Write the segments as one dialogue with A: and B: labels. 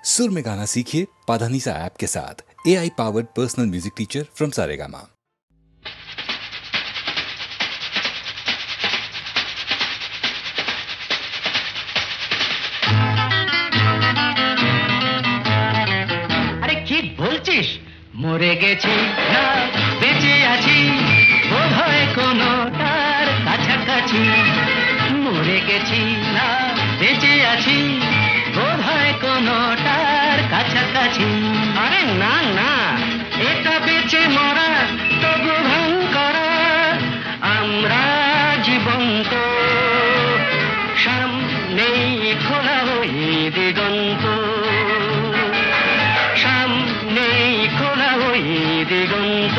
A: सुर में गाना सीखिए पाधानीसा ऐप के साथ। AI powered personal music teacher from Saregama.
B: अरे की बोलছিস? মরে গেছি না বেঁচে আছি, বোধহয় কোনোটার কাছাকাছি। মরে গেছি না বেঁচে আছি, বোধহয় কোনোটার কাছাকাছি। আরে না না, এটা বেঁচে মরা তবু ভাঙ করা, আমরা জীবন্ত, সামনেই খোলা ওই দিগন্ত, সামনেই খোলা ওই দিগন্ত।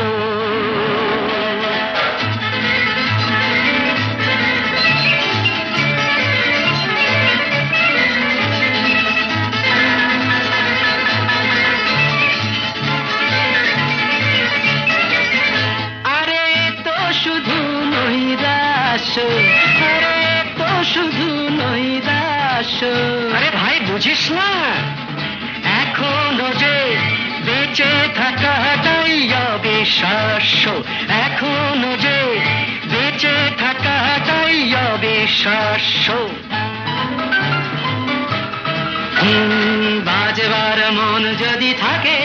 B: আরে তো শুধু নৈরাশ্য, আরে ভাই বুঝিস না, এখনো যে বেঁচে থাকাটাই অবিশ্বাস্য, এখনো যে বেঁচে থাকাটাই অবিশ্বাস্য। বাজবার মন যদি থাকে,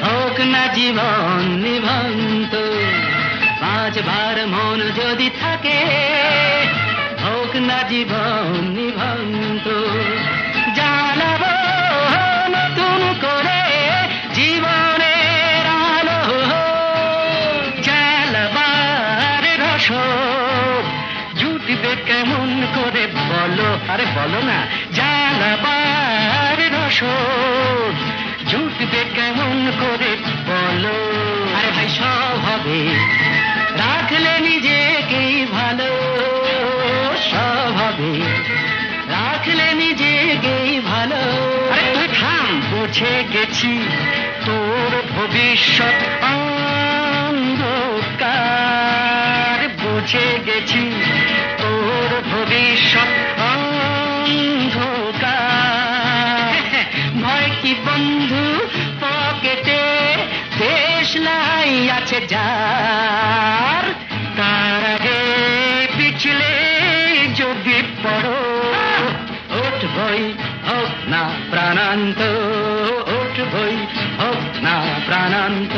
B: হোক না জীবন নিভন্ত। বাজবার মন যদি থাকে, হোক না জীবন নিভন্ত। জ্বালাবো নতুন করে জীবনের আলো, জ্বালাবার রসদ জুটবে কেমন করে বলো, আরে বলো না। জ্বালাবার রসদ জুটবে কেমন করে বলো। আরে ভাই সব হবে, রাখলে নিজেকেই ভালো, সব হবে, রাখলে নিজেকেই ভালো। আরে তুই থাম, বুঝে গেছি তোর ভবিষ্যৎ অন্ধকার, বুঝে গেছি তোর ভবিষ্যৎ অন্ধকার। ভয় কি বন্ধু পকেটে, দেশলাই আছে যার, তার আগে পিছলে যদি পড়ো, উঠবই হোক না প্রাণান্ত, উঠবই হোক না প্রাণান্ত।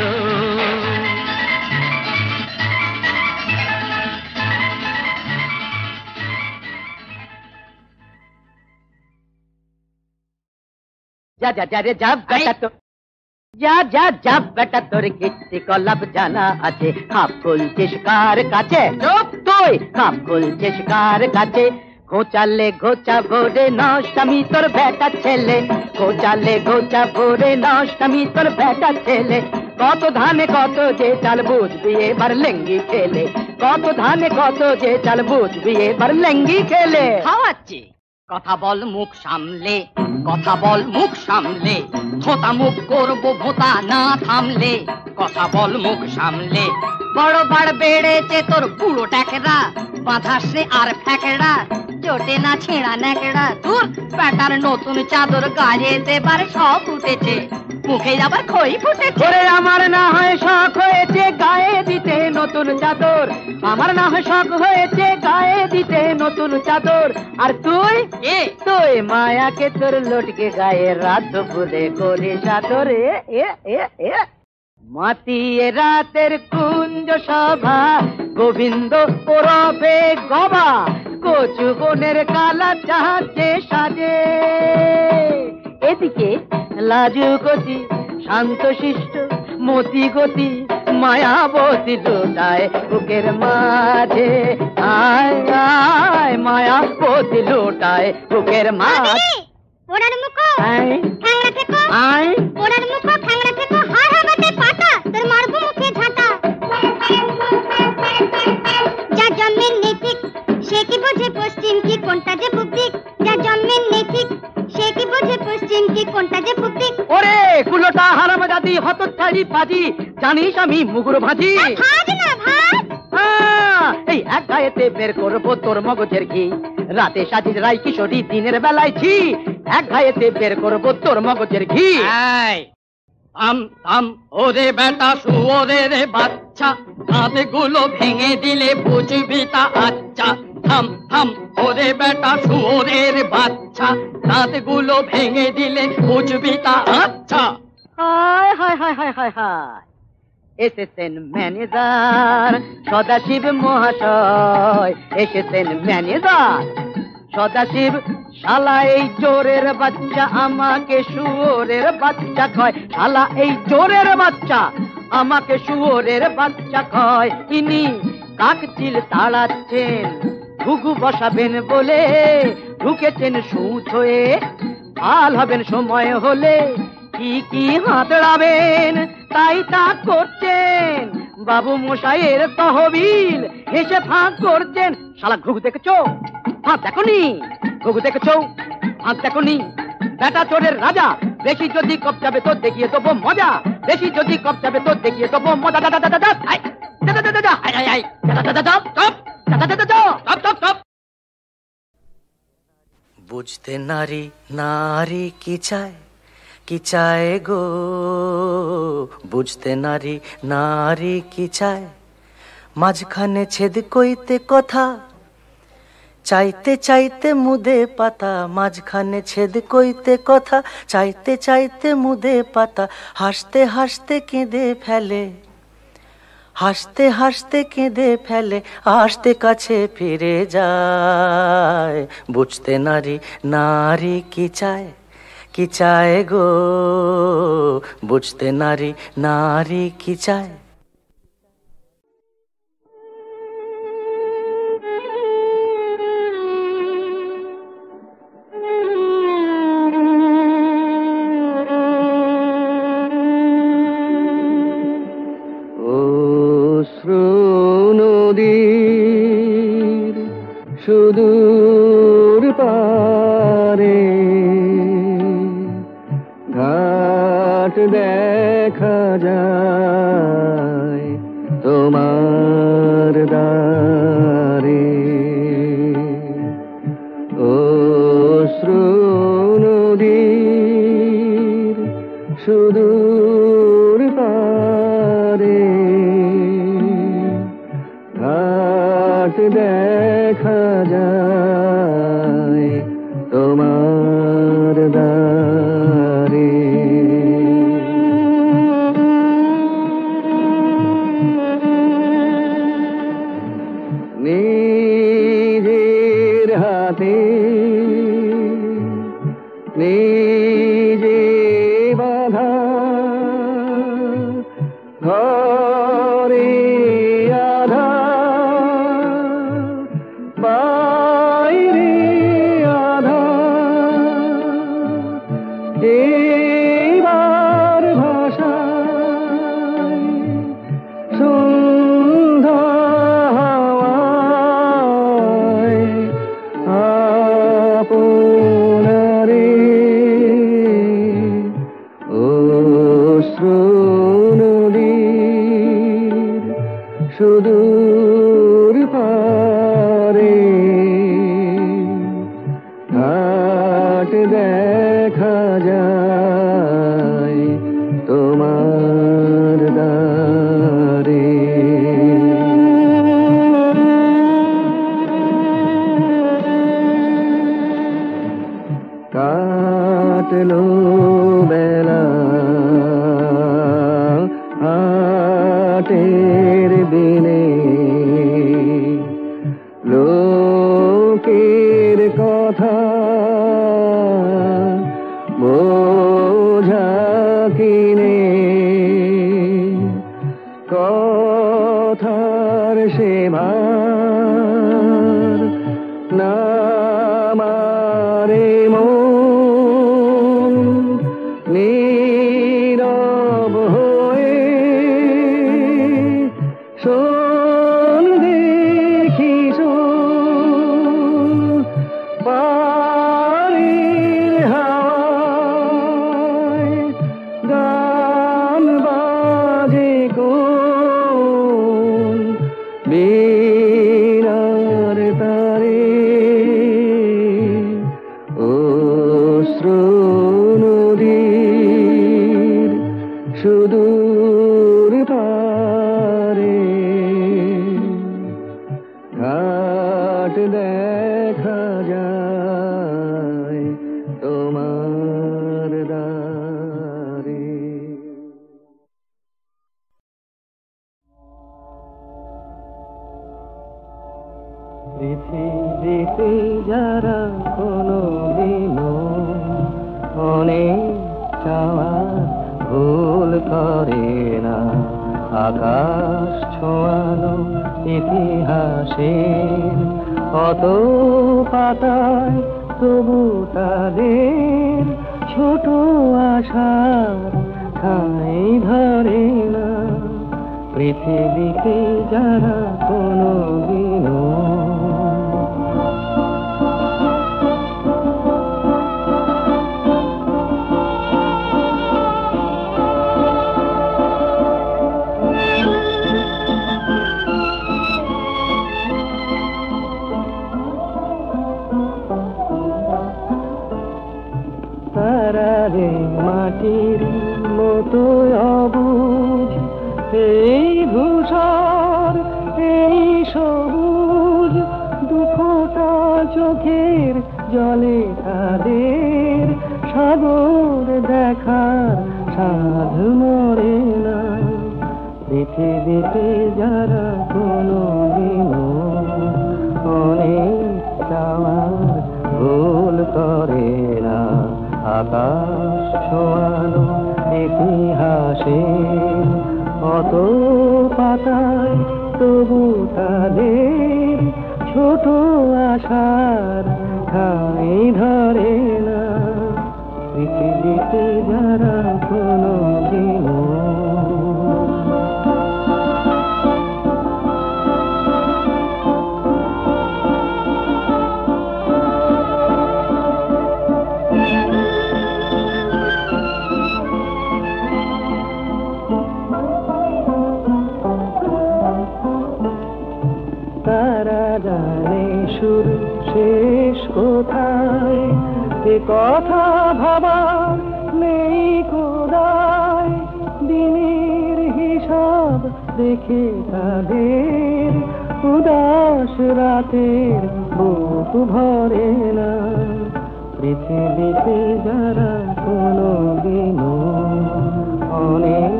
C: যা যা যা রে যা বেটা, তো যা যা যা বেটা, তোর গিট্টি কলাপ জানা আছে, খাপ খুলছিস কার কাছে? তুই খাপ খুলছিস কার কাছে? ঘোচালে ঘোচা ভরে নষ্ট আমি তোর বেটা ছেলে, ঘোচালে ঘোচা ভরে নষ্ট আমি তোর বেটা ছেলে। কত ধানে কত যে চাল বুঝবি এবার লেঙ্গি খেলে, কত ধানে কত যে চাল বুঝবি এবার লেঙ্গি খেলে। খাওয়াচ্ছি কথা বল মুখ সামলে, কথা বল মুখ সামলে, ধোঁতা মুখ করবো ভোঁতা না থামলে। কথা বল মুখ সামলে, বড় বাড় বেড়েছে তোর পুরো ট্যাকরা, বাঁধাসে আর ফ্যাকড়া, চোটে না ছেঁড়া ন্যাকড়া। তোর প্যাটার নতুন চাদর গায়ে দেবার সব উঠেছে, মুখে আবার খই ফুটেছে। ওরে আমার না হয় শখ হয়েছে গায়ে দিতে নতুন চাদর, আমার না হয় শখ হয়েছে গায়ে দিতে নতুন চাদর। আর তুই তুই মায়াকে তোর লটকে গায়ে রাত ভুলে করি চাদর। মাতিয়ে রাতের কুঞ্জ সভা, গোবিন্দ ওরফে গবা, কচু বনের কালা চাহাতে সাজে। এদিকে লাজু গতি শান্ত শিষ্ট মতি গতি, মায়াবতী লুটায় বুকের মাঝে। আয় আয় মায়াবতী লুটায় বুকের মাঝে।
D: ওড়ার মুখো ঠ্যাংরা থেকো,
C: আয়
D: ওড়ার মুখো ঠ্যাংরা থেকো, হার হাবাতে পাটা তোর মারবো মুখে ঝাঁটা। যা জন্মের নেই ঠিক সে কি বোঝে পশ্চিম কি কোনটা যে পূব দিক, যা জন্মের নেই ঠিক সে কি বোঝে পশ্চিম কি কোনটা যে পূব দিক।
C: ওরে কুলোটা হারামজাদি হতচ্ছাড়ি পাজি, জানিস আমি মুগুর ভাজি।
D: ভাজ না ভাজ,
C: এই এক গায়েতে বের করবো তোর মগজের ঘি, রাতে সাজিস রাই কিশোরী, দিনের বেলায় ছি। এক ঘায়েতে বের করবো তোর মগজের ঘি।
B: থাম থাম ওরে বেটা শুয়োরের বাচ্চা, দাঁতগুলো ভেঙে দিলে বুঝবি তা আচ্ছা। থাম থাম ওরে বেটা শুয়োরের বাচ্চা, দাঁতগুলো ভেঙে দিলে বুঝবি তা আচ্ছা।
C: হায় হায় হায় হায় হায় হায়, এসেছেন ম্যানেজার সদাশিব মহাশয়, এসেছেন ম্যানেজার সদাশিব। শালা এই চোরের বাচ্চা আমাকে শুয়োরের বাচ্চা কয়, শালা এই চোরের বাচ্চা আমাকে শুয়োরের বাচ্চা কয়। ইনি কাকচিল তাড়াচ্ছেন, ঘুঘু বসাবেন বলে ঢুকেছেন সুচ হয়ে। ভাল হবেন সময় হলে কি কি হাতড়াবেন তাই তা করছেন, বাবু মশাইয়ের তহবিল হেসে ফাঁক করছেন। শালা ঘুঘু দেখেছো? ফাঁক দেখনি? ঘুঘু দেখেছো? ফাঁক দেখনি? বেটা চোরের রাজা, বেশি যদি কপ যাবে তো দেখিয়ে দেবো মজা, বেশি যদি কপ যাবে তো দেখিয়ে দেবো মজা। দাদা দাদা দাদা দাদা দাদা দাদা আই আই আই দাদা দাদা দাদা দাদা দাদা দাদা দাদা দাদা।
E: বুঝতে নারী নারী কি চায়, কি চায় গো, বুঝতে নারী নারী কি চায়। মাঝখানে ছেদ কইতে কথা, চাইতে চাইতে মুদে পাতা, মাঝখানে ছেদ কইতে কথা, চাইতে চাইতে মুদে পাতা। হাসতে হাসতে কেঁদে ফেলে, হাসতে হাসতে কেঁদে ফেলে, আসতে কাছে ফিরে যায়। বুঝতে নারী নারী কি চায়, কি চায় গো, বুঝতে নারী নারী কি চায়।
F: সুদূর পারে ঘাট দেখা যায় তোমার দ্বারে। অশ্রু নদীর সুদূর পারে ঘাট দেখা যায় তোমার দ্বারে। নিজের হাতে নিজে বাঁধা ঘরে আধা, বাইরে আধা, এবার ভাষায় সন্ধ্যা হাওয়ায় আপনারে। অশ্রু নদীর সুদূর পারে ঘাট দেখা যায় তোমার দ্বারে। কাটলো বেলা হাটের দিনে, লোকের কথা বোঝা কিনে, কথার সেবার না মারে মন চাওয়ার ভুল করে না। আকাশ ছোঁয়ানো ইতিহাসের কত পাতায় তবু তাদের ছোট আশার ঠাঁই ধরে না। পৃথিবীতে যারা কোনোদিনও তারারে মাটির মতো অবুঝ, এই ধূসর এই সবুজ, দুঃখটা চোখের জলে তাদের সাগর দেখার সাধ মরে না। পৃথিবীতে যারা কোনোদিনও অনেক চাওয়ার ভুল করে না। আকাশ ছোঁয়ানো ইতিহাসে অত পাতায় তবু তাদের ছোট আশার ঠাঁই ধরে না। পৃথিবীতে যারা কোনোদিনও তারা জানে শুরু শেষ কোথায়, এ কথা ভাবার নেই কোদায়। দিনের হিসাব দেখে তাদের উদাস রাতের বুক ভরে না। পৃথিবীতে যারা কোনোদিনও অনেক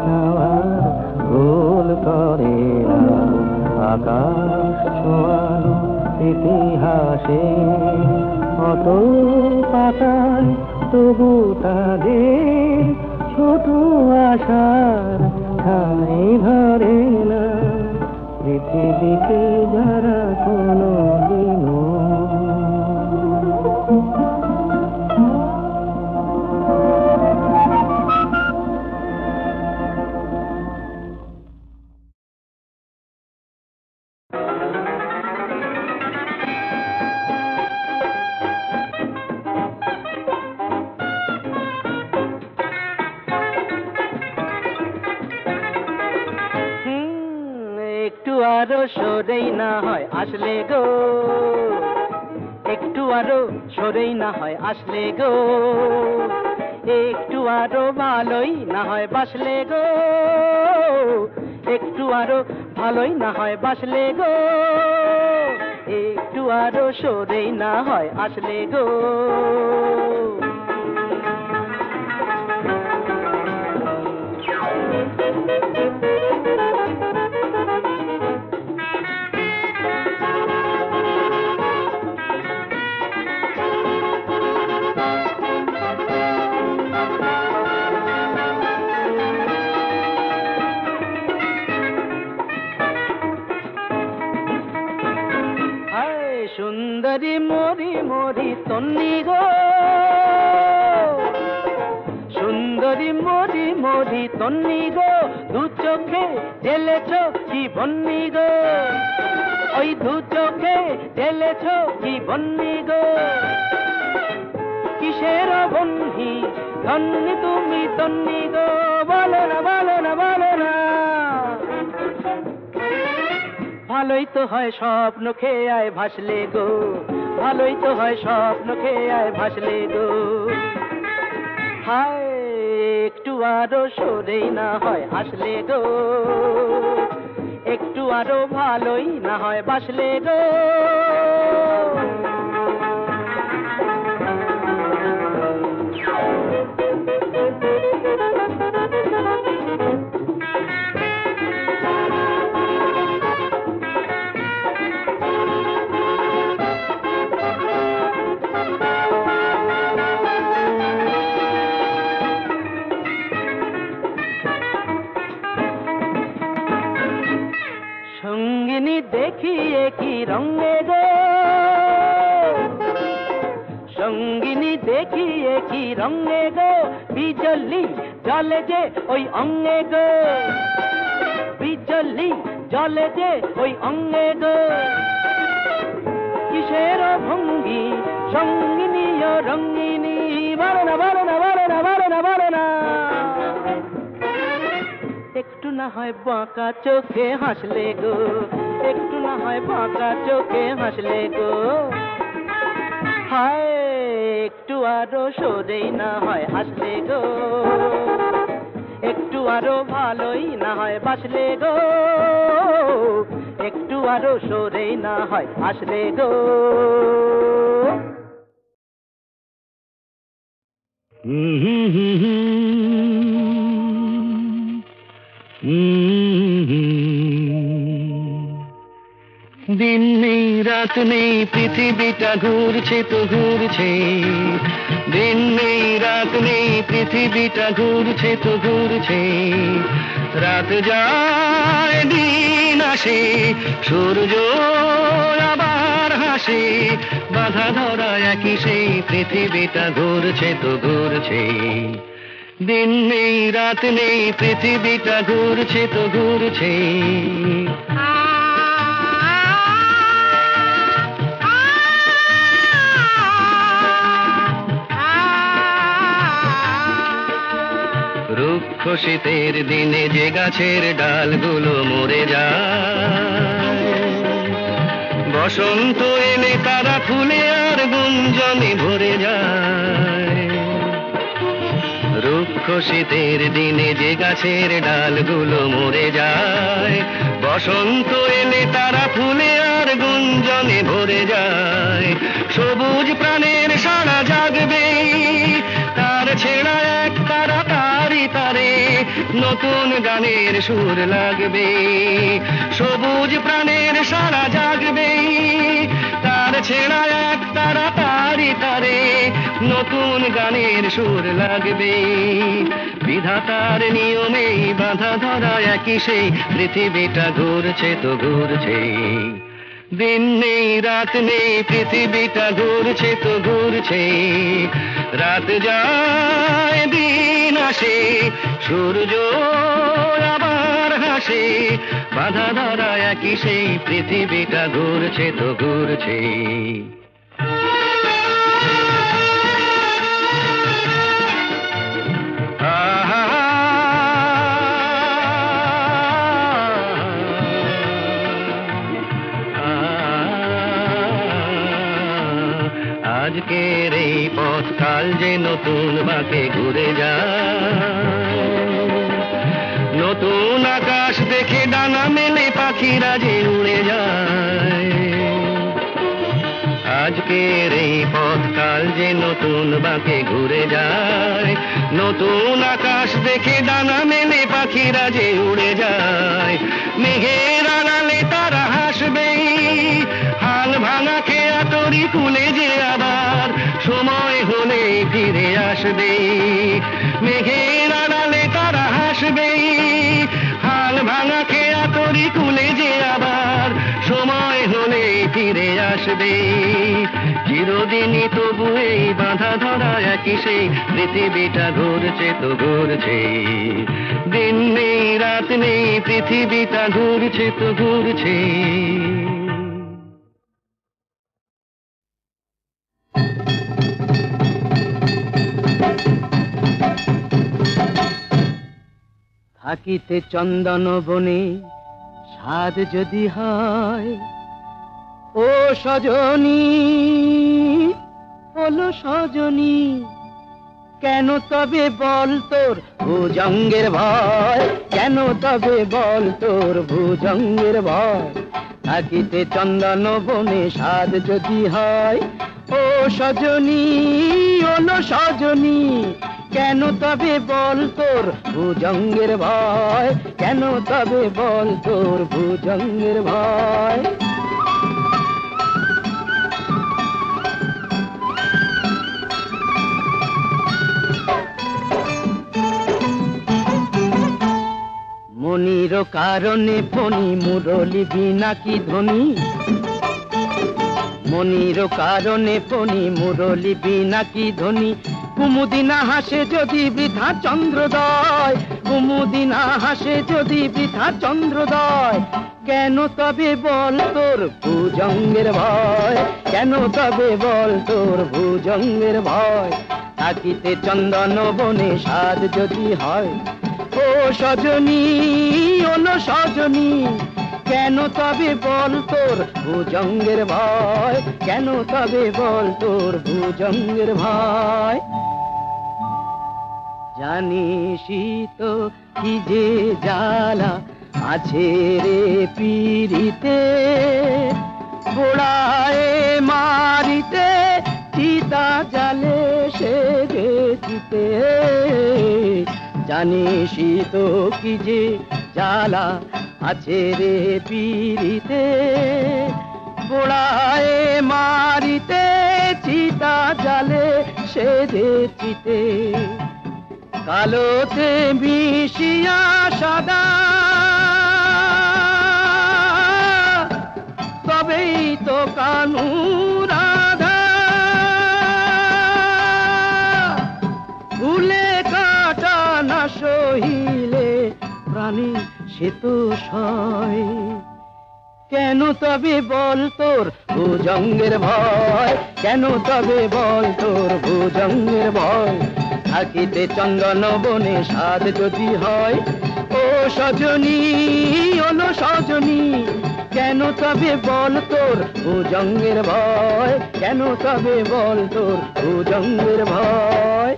F: চাওয়ার ভুল করে না। আকাশ ছোঁয়ানো ইতিহাসে অত পাতায় তবু তাদের ছোট আশার ঠাঁই ধরে না। পৃথিবীতে যারা কোনোদিনও
E: একটু আরো সরেই না হয় আসলে গো, একটু আরো সরেই না হয় আসলে গো, একটু আরো ভালোই না হয় বাসলে গো, একটু আরো ভালোই না হয় বাসলে গো, একটু আরো সরেই না হয় আসলে গো। সুন্দরী মরি মরি তন্নি গো, সুন্দরী মরি মরি তন্নি গো, দু চোখে ঢেলেছ কি বন্নি গো, ওই দু চোখে ঢেলেছ কি বন্নি গো। কিসের বন্ধি ধন্যি তুমি তন্নি গো, বলো না বলো না বলো না। ভালোই তো হয় স্বপ্ন খেয়ে আয় ভাসলে গো, ভালোই তো হয় স্বপ্ন খেয়ে আয় ভাসলে গো। হায় একটু আরো সরেই না হয় আসলে গো, একটু আরো ভালোই না হয় বাসলে গো। একই রঙে গো, সঙ্গিনী দেখি একই রঙে গো, বিজলি জলে যে ওই অঙ্গে গো, বিজলি জলে যে ওই অঙ্গে গো, কিসের ভঙ্গি সঙ্গিনী ও রঙ্গিনী, বারনা বারনা বারনা বারনা বারনা, একটু না হয় বাঁকা চোখে হাসলে গো, একটু না হয় বাঁকা চোখে হাসলে গো, হায় একটু আরো সরেই না হয় হাসলে গো, একটু আরো ভালোই না হয় বাসলে গো, একটু আরো সরেই না হয় হাসলে গো।
F: দিন নেই রাত নেই পৃথিবীটা ঘুরছে তো ঘুরছে, দিন নেই রাত নেই পৃথিবীটা ঘুরছে তো ঘুরছে, রাত যায় দিন আসে সূর্য আবার হাসে, বাধা ধরা একই সেই পৃথিবীটা ঘুরছে তো ঘুরছে, দিন নেই রাত নেই পৃথিবীটা ঘুরছে তো ঘুরছে। রুক্ষ শীতের দিনে যে গাছের ডালগুলো মরে যায়, বসন্ত এলে তারা ফুলে আর গুঞ্জনে ভরে যায়, রুক্ষ শীতের দিনে যে গাছের ডালগুলো মরে যায়, বসন্ত এলে তারা ফুলে আর গুঞ্জনে ভরে যায়, সবুজ প্রাণের সারা জাগবে তার ছেঁড়া এক তারা তারি তারে, নতুন গানের সুর লাগবে, সবুজ প্রাণের সারা জাগবে তার ছেঁড়া এক তারা তারি তারে, নতুন গানের সুর লাগবে, বিধাতার নিয়মে বাধা ধরা একই সেই পৃথিবীটা ঘুরছে তো ঘুরছে, দিন নেই রাত নেই পৃথিবীটা ঘুরছে তো ঘুরছে, রাত যায় দিন আসে সূর্য আবার হাসে, বাধা ধরা একই সেই পৃথিবীটা ঘুরছে তো ঘুরছে। আজকের এই পথ কাল যে নতুন বাঁকে ঘুরে যায়, নতুন আকাশ দেখে ডানা মেলে পাখিরা যে উড়ে যায়, আজকের এই পথ কাল যে নতুন বাঁকে ঘুরে যায়, নতুন আকাশ দেখে ডানা মেলে পাখিরা যে উড়ে যায়, মেঘের আড়ালে তারা হাসবে, হাল ভাঙা খেয়া তরি কুলে যে আবার সময় হলে ফিরে আসবে, মেঘের আড়ালে তারা হাসবে, হাল ভাঙা খেয়া তরি কুলে যে আবার সময় হলে ফিরে আসবে, চিরদিনই তবু এই বাধা ধরা একই সেই পৃথিবীটা ঘুরছে তো ঘুরছে, দিন নেই রাত নেই পৃথিবীটা ঘুরছে তো ঘুরছে।
E: থাকিতে চন্দন বনে স্বাদ যদি হয়, ও সজনী হলো সজনী, কেন তবে বল তোর ভুজঙ্গের ভয়, কেন তবে বল তোর ভুজঙ্গের ভয়, থাকিতে চন্দন বনে স্বাদ যদি হয়, ও সজনী হলো সজনী, কেন তবে বল তোর ভুজঙ্গের ভয়, কেন তবে বল তোর ভুজঙ্গের ভয়। ফণির কারণে ফণি মুরলি বিনা কি ধ্বনি, মনির কারণে ফণি মুরলি বিনা কি ধ্বনি। কুমুদিনা হাসে যদি বৃথা চন্দ্রোদয়, কুমুদিনা হাসে যদি বৃথা চন্দ্রোদয়। কেন তবে বল তোর ভুজঙ্গের ভয়, কেন তবে বল তোর ভুজঙ্গের ভয়। থাকিতে চন্দন বনে সাধ যদি হয়, ও সজনী ওলো সজনী, কেন তবে বল তোর ভুজঙ্গের ভয়, কেন তবে বল তোর ভুজঙ্গের ভয়। জানিসই তো কি যে জ্বালা আছে রে পিরিতে, গোড়ায় মারিতে চিতা জালে সে গেছিতে। জানিসই তো কি যে জ্বালা আছে রে পিরিতে, গোড়ায় মারিতে চিতা জালে সে গেছিতে। কালোতে মিশিয়া সাদা তবেই তো কানু রাধা, ভুলে কাটা না সহিলে প্রাণী সে তো সয়। কেন তবে বল তোর ভুজঙ্গের ভয়, কেন তবে বল তোর ভুজঙ্গের ভয়। থাকিতে চন্দন বনে সাধ যদি হয়, ও সজনী ওলো সজনী, কেন তবে বল তোর ভুজঙ্গের ভয়, কেন তবে বল তোর ভুজঙ্গের ভয়।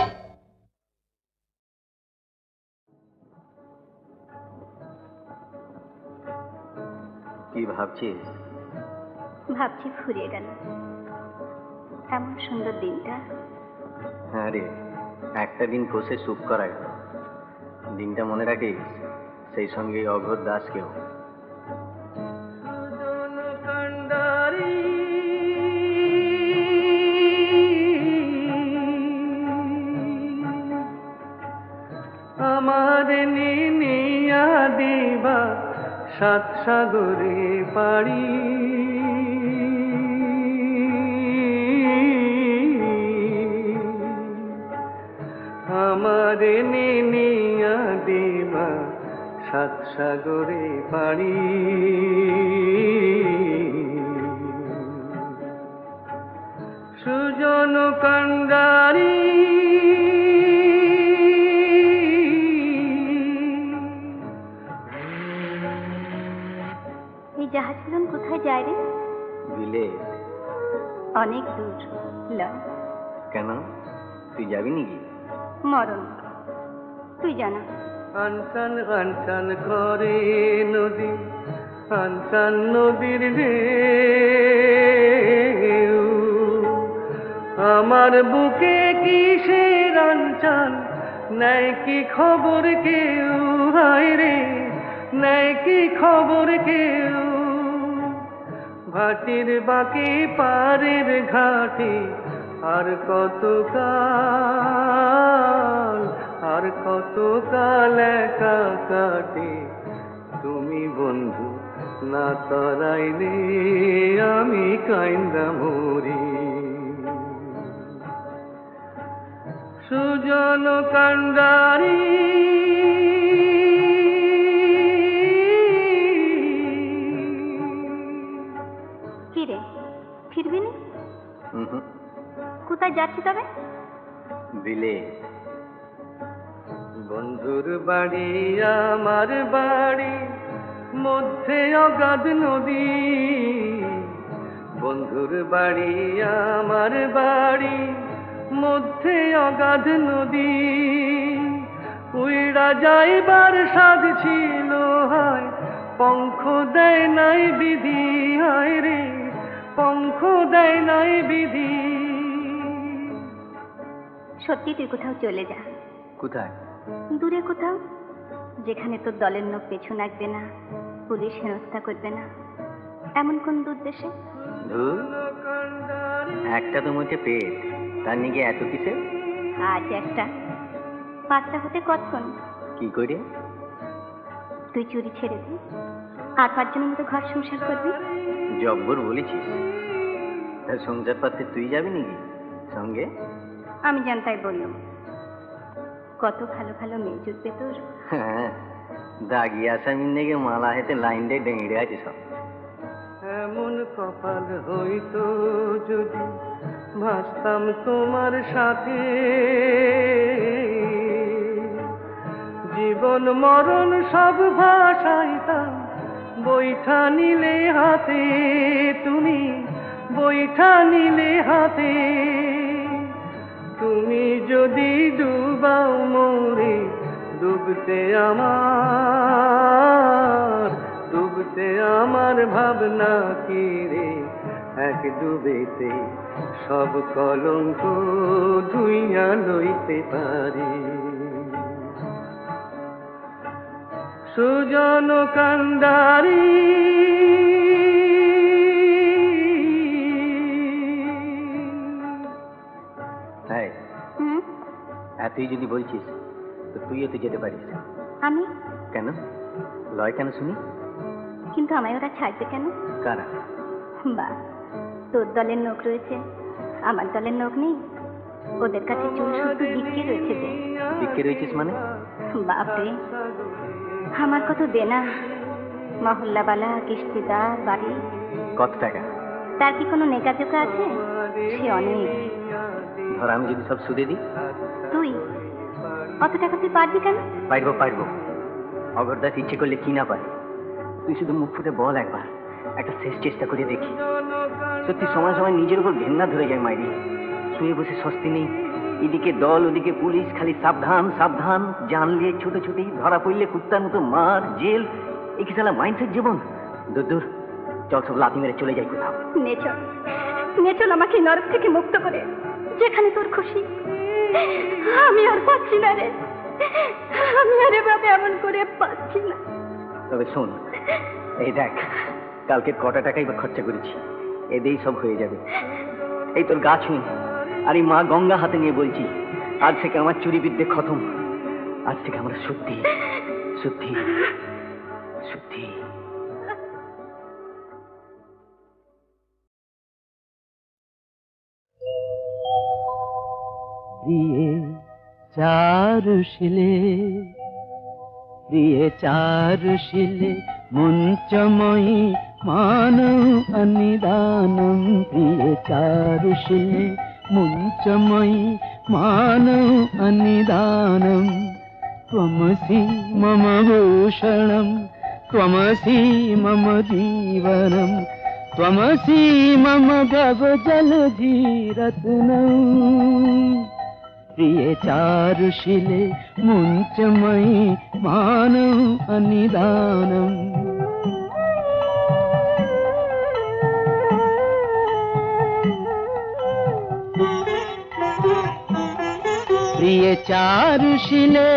G: কি ভাবছিস?
H: ভাবছি ফুরিয়ে গেল এমন সুন্দর দিনটা।
G: হ্যাঁ রে, একটা দিন বসে সুখ করা গেল। দিনটা মনে রাখিস, সেই সঙ্গে অঘোর দাসকেও।
E: আমার নিয়া দিবা সাত সাগরে পাড়ি, আমার নিয়া দিবা সাত সাগরে পাড়ি। সুজন কান্ডারি
H: এই জাহাজগুলো কোথায় যায় রে?
G: বিলে।
H: অনেক দূর। লয়।
G: কেন, তুই যাবি নাকি?
H: মরণ, তুই জানা।
E: আনসান আনসান করে নদী, আনসান নদীর ঢেউ, আমার বুকে কিসের আনচান, নাই কি খবর কেউ, হায় রে নাই কি খবর কেউ। ভাটির বাকি পারের ঘাটে আর কত কাল, আর কত কাল একা কাটে, তুমি বন্ধু না তরাইলে আমি কাইন্দা মরি। সুজন কান্ডারি
H: কি রে, ফিরবি না? কোথায় যাচ্ছি তবে?
G: বিলে।
E: বন্ধুর বাড়ি আমার বাড়ি, মধ্যে অগাধ নদী। বন্ধুর বাড়ি আমার বাড়ি, মধ্যে অগাধ নদী। উইড়া যাইবার সাধ ছিল হায়, পঙ্খ দেয় নাই বিধি, হায় রে পঙ্খ দেয় নাই বিধি।
H: সত্যি তুই কোথাও চলে যা।
G: কোথায়?
H: দূরে কোথাও, যেখানে তোর দলের লোক পেছু লাগবে না, পুলিশ হেনস্থা করবে না, এমন কোন দূর দেশে।
G: ধুর, একটা তো মুখে পেট, তার নিকে এত কিসে?
H: আজ একটা, 5টা হতে কতক্ষণ?
G: কি করে?
H: তুই চুরি ছেড়ে দে, আর 5 জনের মতো ঘর সংসার করবি।
G: জব্বর বলেছিস। সংসার পাতে তুই যাবি নাকি সঙ্গে?
H: আমি জানতাই বললাম, কত ভালো ভালো মেয়ে জুটবে তোর।
G: হ্যাঁ, দাগি আসামির নেগে মালা হেতে লাইন দিয়ে ডেঙে আছে সব।
E: এমন কপাল হইতো যদি ভাসতাম তোমার সাথে, জীবন মরণ সব ভাসাইতাম বৈঠা নিলে হাতে, তুমি বৈঠা নিলে হাতে। তুমি যদি ডুবাও মোরে ডুবতে আমার ভাবনা কি রে, এক ডুবেতে সব কলঙ্ক ধুইয়া লইতে পারি। সুজন কান্ডারি
G: তুই যদি বলছিস তো তুইও তো যেতে পারিস।
H: আমি
G: কেন লয় কেন শুনি?
H: কিন্তু আমায় ওরা ছাড়বে কেন?
G: কারা?
H: বা তোর দলের লোক রয়েছে, আমার দলের লোক নেই। ওদের কাছে চুল শুধু বিক্রি রয়েছে। যে
G: বিক্রি রয়েছিস মানে?
H: বাপরে, আমার কত দেনা, মহল্লাবালা, কিস্তিদার, বাড়ি।
G: কত টাকা?
H: তার কি কোনো নেকাজোকা আছে? সে অনেক।
G: ধর আমি যদি সব সুদে দিই?
H: তুই অত টাকা তুই পারবি কেন?
G: পারবো। অগরদাস ইচ্ছে করলে কি না পারে। তুই শুধু মুখ ফুটে বল একবার, একটা শেষ চেষ্টা করে দেখি। সত্যি সময় সময় নিজের উপর ঘেন্না ধরে যায় মাইরি। শুয়ে বসে স্বস্তি নেই, এদিকে দল ওদিকে পুলিশ, খালি সাবধান সাবধান। জানলে ছোট ছোটেই ধরা পড়লে কুত্তার মতো মার, জেল। এই কি সালা মাইন্ডসেট জীবন? দূর চল, সব লাথি মেরে চলে যাই কোথাও।
H: নেচল আমাকে নরক থেকে মুক্ত করে, যেখানে তোর খুশি। আমি আর পাচ্ছি না রে, আমি আর এভাবে এমন করে পাচ্ছি না।
G: তবে শোন, এই দেখ কালকে কটা টাকাই বা খরচা করেছি, এতেই সব হয়ে যাবে। এই তোর গা ছুঁই আর এই মা গঙ্গা হাতে নিয়ে বলছি, আজ থেকে আমার চুরি বিদ্যে খতম। আজ থেকে আমরা শুদ্ধি শুদ্ধি শুদ্ধি।
E: প্রিয়ে চারুশিলে মুঞ্চময়ী মানৌ অনিদানম। প্রিয়ে চারুশিলে মুঞ্চময়ী মানৌ অনিদানম। ত্বমসি মম ভূষণম, ত্বমসি মম জীবনম, ত্বমসি মম ভবজলধিরত্নম। প্রিয়ে চারুশিলে মুঞ্চময়ী মানৌ অনিদানম। প্রিয়ে চারুশিলে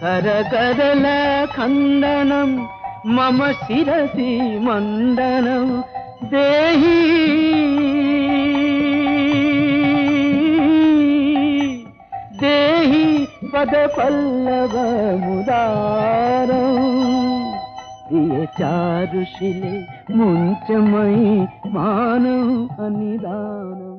E: করগদল খণ্ডনম, মম শিরসি মণ্ডনম। দেহি পদ পল্লব মুদারম। প্রিয়ে চারুশিলে মুঞ্চময়ী মানৌ অনিদানম।